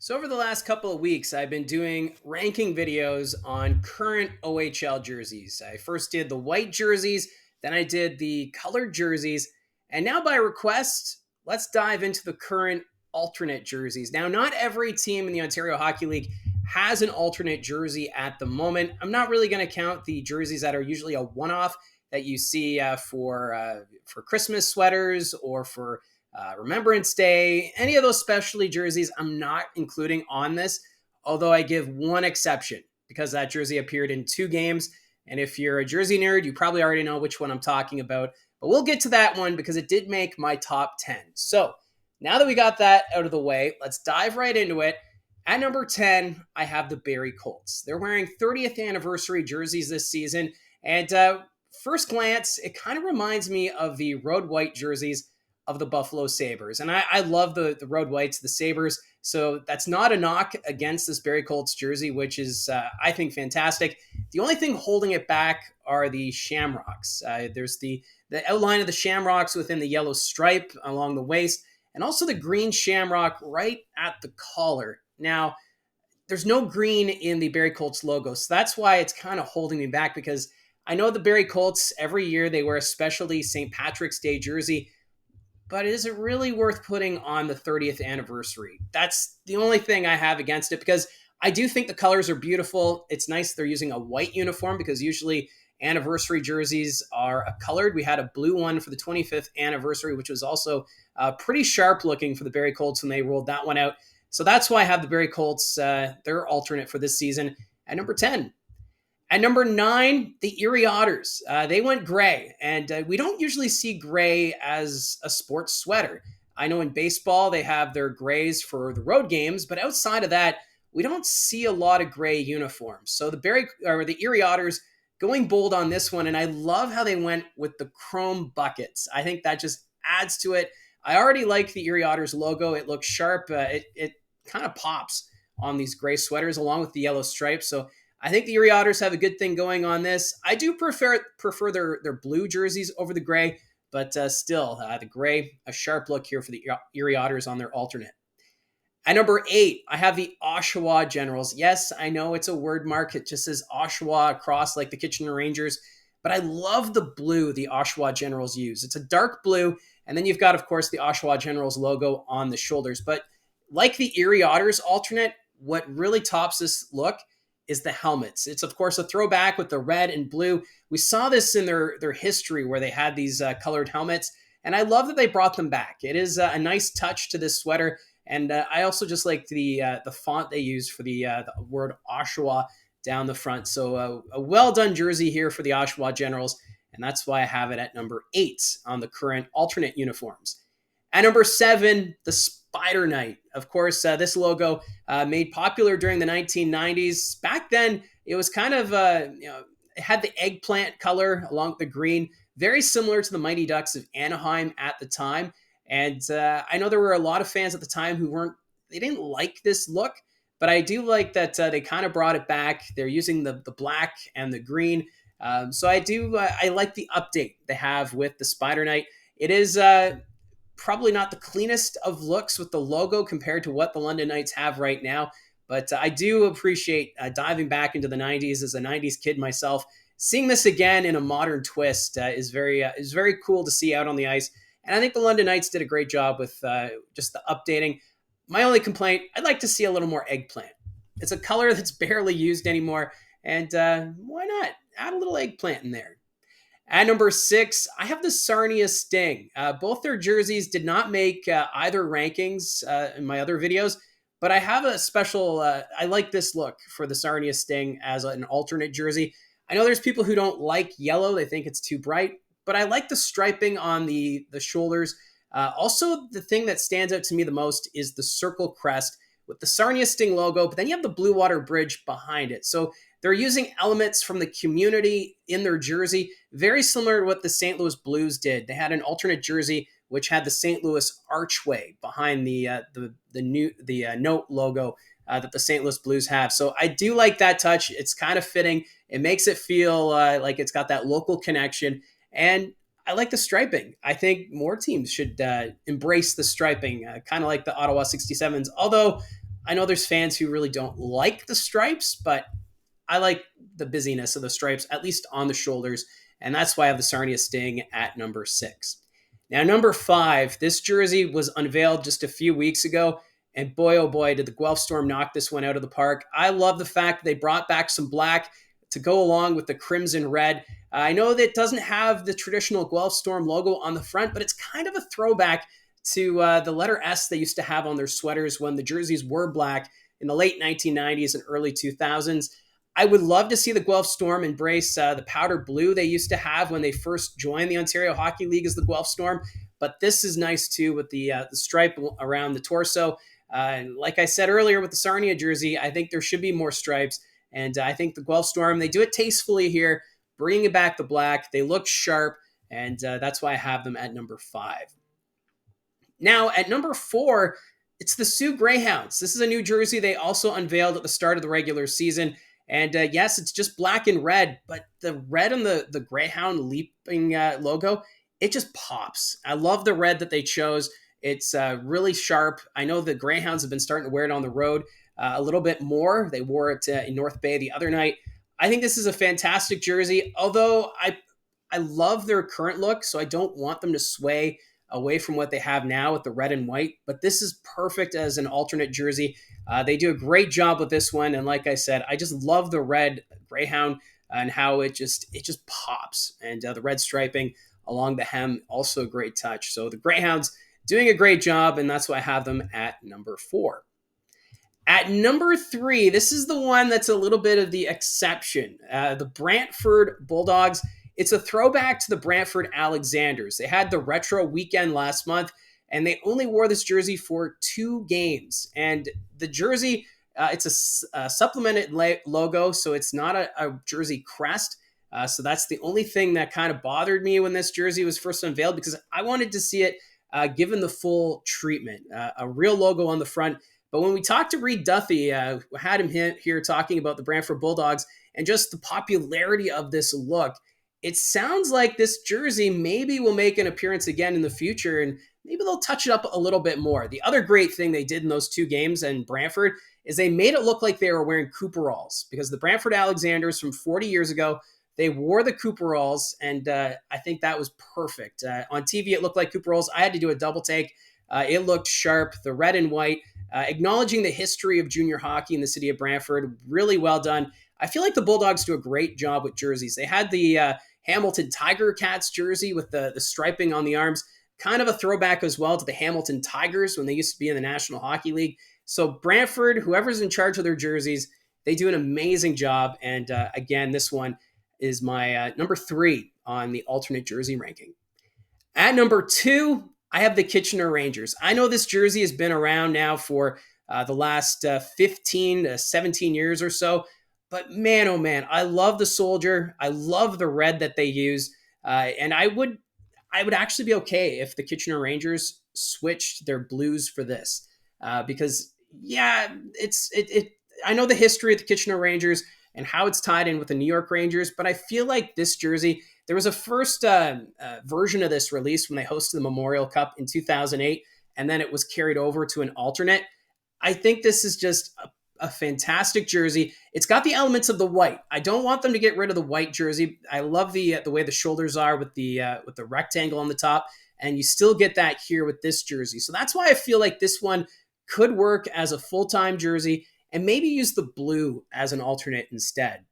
So over the last couple of weeks, I've been doing ranking videos on current OHL jerseys. I first did the white jerseys, then I did the colored jerseys, and now by request, let's dive into the current alternate jerseys. Now, not every team in the Ontario Hockey League has an alternate jersey at the moment. I'm not really going to count the jerseys that are usually a one-off that you see for Christmas sweaters or for Remembrance Day, any of those specialty jerseys, I'm not including on this, although I give one exception because that jersey appeared in two games. And if you're a jersey nerd, you probably already know which one I'm talking about. But we'll get to that one because it did make my top 10. So now that we got that out of the way, let's dive right into it. At number 10, I have the Barrie Colts. They're wearing 30th anniversary jerseys this season. And first glance, it kind of reminds me of the road white jerseys of the Buffalo Sabres. And I love the road whites, the Sabres. So that's not a knock against this Barrie Colts jersey, which is, I think, fantastic. The only thing holding it back are the shamrocks. There's the outline of the shamrocks within the yellow stripe along the waist, and also the green shamrock right at the collar. Now, there's no green in the Barrie Colts logo, so that's why it's kind of holding me back, because I know the Barrie Colts, every year they wear a specialty St. Patrick's Day jersey, but is it really worth putting on the 30th anniversary? That's the only thing I have against it, because I do think the colors are beautiful. It's nice they're using a white uniform, because usually anniversary jerseys are colored. We had a blue one for the 25th anniversary, which was also pretty sharp looking for the Barrie Colts when they rolled that one out. So that's why I have the Barrie Colts, their alternate for this season, at number 10. At number 9, the Erie Otters. They went gray, and we don't usually see gray as a sports sweater. I know in baseball they have their grays for the road games, but outside of that, we don't see a lot of gray uniforms. So the Erie Otters going bold on this one, and I love how they went with the chrome buckets. I think that just adds to it. I already like the Erie Otters logo. It looks sharp. It kind of pops on these gray sweaters along with the yellow stripes. So I think the Erie Otters have a good thing going on this. I do prefer their blue jerseys over the gray, but still, the gray, a sharp look here for the Erie Otters on their alternate. At number 8, I have the Oshawa Generals. Yes, I know it's a word mark. It just says Oshawa across like the Kitchener Rangers, but I love the blue the Oshawa Generals use. It's a dark blue, and then you've got, of course, the Oshawa Generals logo on the shoulders. But like the Erie Otters alternate, what really tops this look is the helmets. It's, of course, a throwback with the red and blue. We saw this in their history where they had these colored helmets, and I love that they brought them back. It is a nice touch to this sweater, and I also just like the font they used for the word Oshawa down the front. So a well-done jersey here for the Oshawa Generals, and that's why I have it at number 8 on the current alternate uniforms. At number 7, the Spider Knight. Of course, this logo made popular during the 1990s. Back then, it was kind of, it had the eggplant color along with the green, very similar to the Mighty Ducks of Anaheim at the time. And I know there were a lot of fans at the time they didn't like this look, but I do like that they kind of brought it back. They're using the black and the green. So I like the update they have with the Spider Knight. It is probably not the cleanest of looks with the logo compared to what the London Knights have right now. But I do appreciate diving back into the 90s as a 90s kid myself. Seeing this again in a modern twist is very cool to see out on the ice. And I think the London Knights did a great job with just the updating. My only complaint, I'd like to see a little more eggplant. It's a color that's barely used anymore. And why not add a little eggplant in there? At number 6, I have the Sarnia Sting. Both their jerseys did not make either rankings in my other videos, but I have a special, I like this look for the Sarnia Sting as an alternate jersey. I know there's people who don't like yellow. They think it's too bright, but I like the striping on the shoulders. Also, the thing that stands out to me the most is the circle crest with the Sarnia Sting logo, but then you have the Blue Water Bridge behind it. So they're using elements from the community in their jersey, very similar to what the St. Louis Blues did. They had an alternate jersey which had the St. Louis archway behind the note logo that the St. Louis Blues have. So I do like that touch. It's kind of fitting. It makes it feel like it's got that local connection, and I like the striping. I think more teams should embrace the striping, kind of like the Ottawa 67s. Although I know there's fans who really don't like the stripes, but I like the busyness of the stripes, at least on the shoulders. And that's why I have the Sarnia Sting at number 6. Now, number 5, this jersey was unveiled just a few weeks ago. And boy, oh boy, did the Guelph Storm knock this one out of the park. I love the fact they brought back some black to go along with the crimson red. I know that it doesn't have the traditional Guelph Storm logo on the front, but it's kind of a throwback to the letter S they used to have on their sweaters when the jerseys were black in the late 1990s and early 2000s. I would love to see the Guelph Storm embrace the powder blue they used to have when they first joined the Ontario Hockey League as the Guelph Storm. But this is nice too with the stripe around the torso. And like I said earlier with the Sarnia jersey, I think there should be more stripes. And I think the Guelph Storm, they do it tastefully here, bringing back the black. They look sharp, and that's why I have them at number 5. Now, at number 4, it's the Sioux Greyhounds. This is a new jersey they also unveiled at the start of the regular season. And yes, it's just black and red, but the red on the Greyhound leaping logo, it just pops. I love the red that they chose. It's really sharp. I know the Greyhounds have been starting to wear it on the road a little bit more. They wore it in North Bay the other night. I think this is a fantastic jersey, although I love their current look, so I don't want them to sway away from what they have now with the red and white, but this is perfect as an alternate jersey. They do a great job with this one, and like I said, I just love the red Greyhound and how it just pops, and the red striping along the hem, also a great touch. So the Greyhounds doing a great job, and that's why I have them at number 4. At number 3, this is the one that's a little bit of the exception. The Brantford Bulldogs. It's a throwback to the Brantford Alexanders. They had the retro weekend last month, and they only wore this jersey for 2 games. And the jersey, it's a supplemented logo, so it's not a jersey crest. So that's the only thing that kind of bothered me when this jersey was first unveiled, because I wanted to see it given the full treatment, a real logo on the front. But when we talked to Reed Duffy, we had him here talking about the Brantford Bulldogs and just the popularity of this look. It sounds like this jersey maybe will make an appearance again in the future, and maybe they'll touch it up a little bit more. The other great thing they did in those 2 games in Brantford is they made it look like they were wearing Cooperalls, because the Brantford Alexanders from 40 years ago, they wore the Cooperalls, and I think that was perfect. On TV, it looked like Cooperalls. I had to do a double take. It looked sharp, the red and white, acknowledging the history of junior hockey in the city of Brantford. Really well done. I feel like the Bulldogs do a great job with jerseys. They had the Hamilton Tiger Cats jersey with the striping on the arms, kind of a throwback as well to the Hamilton Tigers when they used to be in the National Hockey League. So Brantford, whoever's in charge of their jerseys, they do an amazing job. And again, this one is my number 3 on the alternate jersey ranking. At number 2, I have the Kitchener Rangers. I know this jersey has been around now for the last 15 to 17 years or so. But man, oh man, I love the soldier. I love the red that they use. And I would actually be okay if the Kitchener Rangers switched their blues for this. Because, yeah, I know the history of the Kitchener Rangers and how it's tied in with the New York Rangers, but I feel like this jersey, there was a first version of this released when they hosted the Memorial Cup in 2008, and then it was carried over to an alternate. I think this is just a fantastic jersey. It's got the elements of the white. I don't want them to get rid of the white jersey. I love the way the shoulders are with the rectangle on the top, and you still get that here with this jersey. So that's why I feel like this one could work as a full-time jersey, and maybe use the blue as an alternate instead.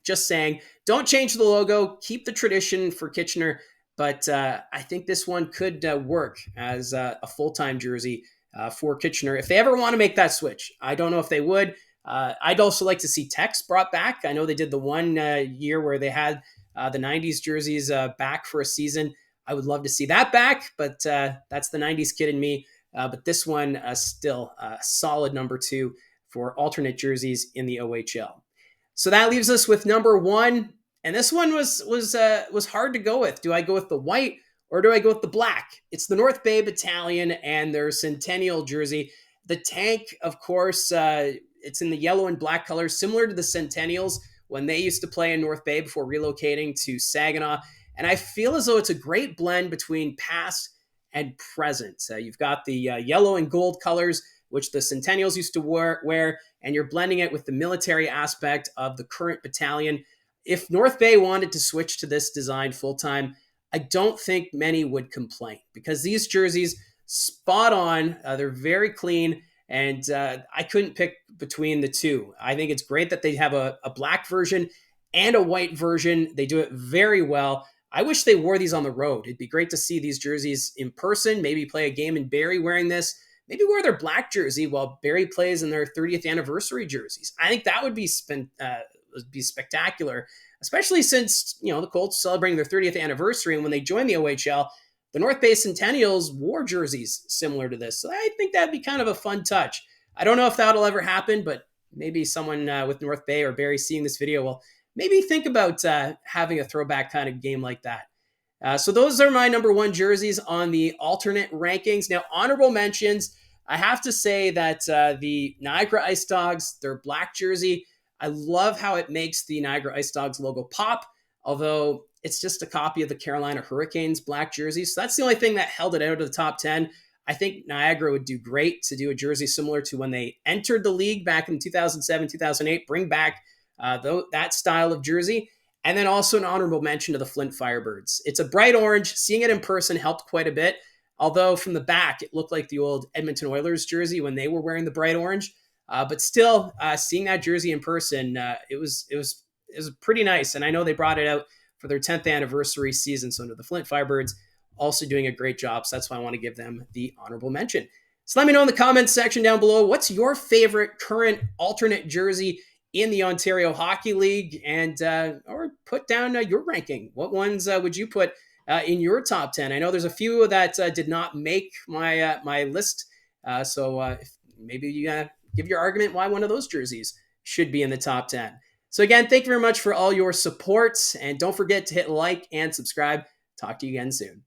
Just saying, don't change the logo, keep the tradition for Kitchener, but I think this one could work as a full-time jersey for Kitchener if they ever want to make that switch. I don't know if they would. I'd also like to see Tex brought back. I know they did the one year where they had the 90s jerseys back for a season. I would love to see that back, but that's the 90s kid in me. But this one still a solid number 2 for alternate jerseys in the OHL. So that leaves us with number 1, and this one was hard to go with. Do I go with the white or do I go with the black? It's the North Bay Battalion and their Centennial jersey. The tank, of course, it's in the yellow and black colors, similar to the Centennials when they used to play in North Bay before relocating to Saginaw. And I feel as though it's a great blend between past and present. You've got the yellow and gold colors which the Centennials used to wear, and you're blending it with the military aspect of the current battalion. If North Bay wanted to switch to this design full time, I don't think many would complain because these jerseys, spot on, they're very clean, and I couldn't pick between the two. I think it's great that they have a black version and a white version. They do it very well. I wish they wore these on the road. It'd be great to see these jerseys in person, maybe play a game in Barrie wearing this, maybe wear their black jersey while Barrie plays in their 30th anniversary jerseys. I think that would be spectacular, especially since, the Colts celebrating their 30th anniversary. And when they joined the OHL, the North Bay Centennials wore jerseys similar to this. So I think that'd be kind of a fun touch. I don't know if that'll ever happen, but maybe someone with North Bay or Barrie seeing this video will maybe think about having a throwback kind of game like that. So those are my number one jerseys on the alternate rankings. Now, honorable mentions, I have to say that the Niagara Ice Dogs, their black jersey, I love how it makes the Niagara Ice Dogs logo pop, although it's just a copy of the Carolina Hurricanes black jersey. So that's the only thing that held it out of the top 10. I think Niagara would do great to do a jersey similar to when they entered the league back in 2007, 2008, bring back that style of jersey. And then also an honorable mention to the Flint Firebirds. It's a bright orange. Seeing it in person helped quite a bit, although from the back, it looked like the old Edmonton Oilers jersey when they were wearing the bright orange. But still, seeing that jersey in person, it was pretty nice. And I know they brought it out for their 10th anniversary season. So the Flint Firebirds also doing a great job. So that's why I want to give them the honorable mention. So let me know in the comments section down below, what's your favorite current alternate jersey in the Ontario Hockey League, and or put down your ranking. What ones would you put in your top 10? I know there's a few that did not make my list. So if maybe you give your argument why one of those jerseys should be in the top 10. So again, thank you very much for all your support, and don't forget to hit like and subscribe. Talk to you again soon.